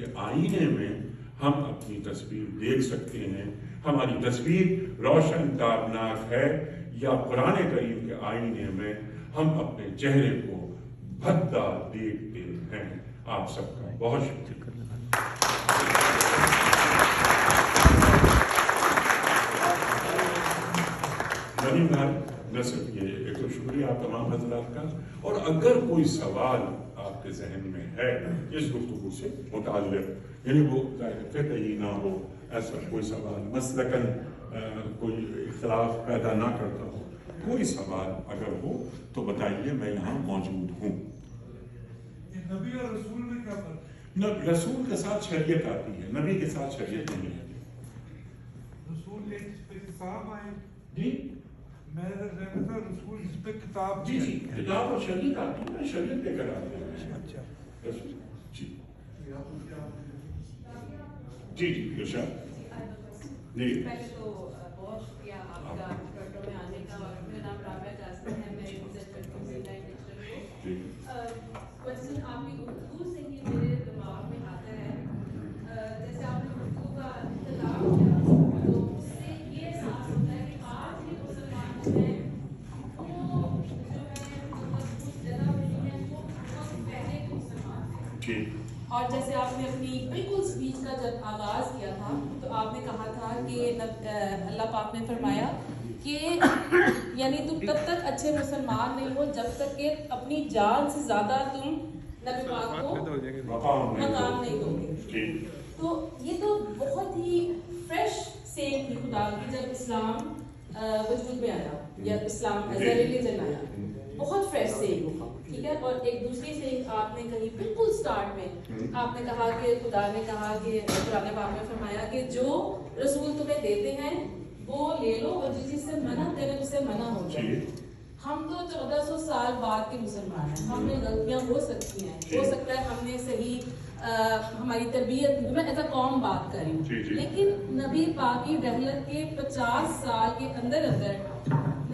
کے آئینے میں ہم اپنی تصویر دیکھ سکتے ہیں. ہماری تصویر روشن تابناک ہے یا قرآن کریم کے آئینے میں ہم اپنے چہرے کو بھدا دیکھتے ہیں. آپ سب کا بہت شکریہ. نہیں میں صرف یہ ایک تو شکریہ آپ تمام حضرات کا. اور اگر کوئی سوال آپ کے ذہن میں ہے اس گفتگو سے متعلق، یعنی وہ فقہی نہ ہو، ایسا کوئی سوال مسلکاً کوئی اختلاف پیدا نہ کرتا ہو، کوئی سوال اگر ہو تو بتائیے، میں یہاں موجود ہوں. نبی اور رسول میں کیا فرق؟ رسول کے ساتھ شریعت آتی ہے، نبی کے ساتھ شریعت نہیں آتی. رسول ایک کتاب آئے. جی میں رسول جس پہ کتاب. جی کتاب اور شریعت آتی ہے، شریعت لے کر آتے ہیں. اچھا رسول جی ارشاد. جی پہلے تو بہت شکریہ آپ کا ٹورنٹو میں آنے کا. اور میرا نام رابعہ قاسم ہے، میں کوشچن آپ کی گفتگو سے ہی میرے دماغ میں آتا ہے. جیسے آپ نے گفتگو کا اختتام کیا تو اس سے یہ احساس ہوتا ہے کہ آج بھی مسلمان جو ہیں وہ جو ہے کچھ جگہ ملی ہے وہ بہت پہلے کے مسلمان ہیں. اور جیسے آپ نے اپنی بالکل اسپیچ کا جب آغاز کیا تھا تو آپ نے کہا تھا کہ اللہ پاک نے فرمایا کہ یعنی تم تب تک اچھے مسلمان نہیں ہو جب تک کہ اپنی جان سے زیادہ تم نبی پاک کو مقام نہیں دو گے. تو یہ تو بہت ہی فریش سیم تھی خدا کی جب اسلام وجود میں آیا یا اسلام ایز اے ریلیجن آیا. بہت فریش سیم، ٹھیک ہے. اور ایک دوسری سے آپ نے کہی بالکل سٹارٹ میں آپ نے کہا کہ خدا نے کہا کہ قرآن پاک میں فرمایا کہ جو رسول تمہیں دیتے ہیں وہ لے لو اور جس چیز سے منع کرے اس سے منع ہو جائے. ہم تو 1400 سال بعد کے مسلمان ہیں، ہم نے غلطیاں ہو سکتی ہیں، ہو سکتا ہے ہم نے صحیح ہماری تربیت میں ایسا قوم بات کریں، لیکن نبی پاک کی رحلت کے 50 سال کے اندر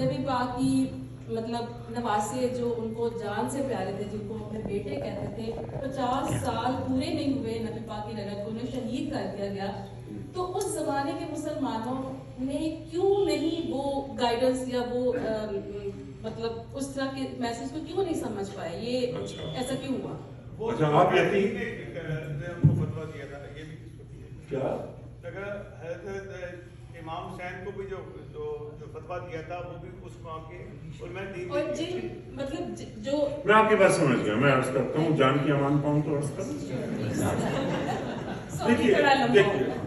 نبی پاک کی مطلب نواسے جو ان کو جان سے پیارے تھے، جن کو اپنے بیٹے کہتے تھے، 50 سال پورے نہیں ہوئے نبی پاک کی رحلت کو، انہیں شہید کر دیا گیا. تو اس زمانے کے مسلمانوں نے کیوں نہیں وہ گائیڈنس یا وہ مطلب اس طرح کے میسج کو کیوں نہیں سمجھ پائے؟ یہ ایسا کیوں ہوا؟ آپ یقین فتوا دیا تھا یہ بھی کس کو دیا کیا حضرت امام حسین کو بھی جو فتوا دیا تھا وہ بھی اس موقع اور میں جن مطلب جو میں آپ کی بات سمجھ گیا. میں عرض کرتا ہوں، جان کی امان پاؤں تو عرض کروں. دیکھیے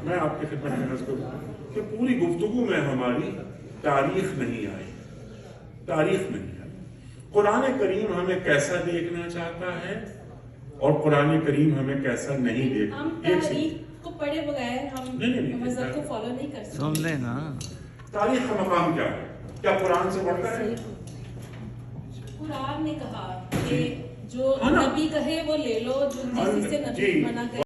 میں آپ کی خدمت میں عرض کروں کہ پوری گفتگو میں ہماری تاریخ نہیں آئی. قرآن کریم ہمیں کیسا دیکھنا چاہتا ہے اور قرآن کریم ہمیں کیسا نہیں دیکھنا. ہم تاریخ کو پڑھے بغیر ہم مذہب کو فالو نہیں کر سکتے. سن لے نا، تاریخ کا مقام کیا ہے؟ کیا قرآن سے بڑھ کر ہے؟ قرآن نے کہا کہ جو نبی کہے وہ لے لو، جو جس سے نبی منع کرے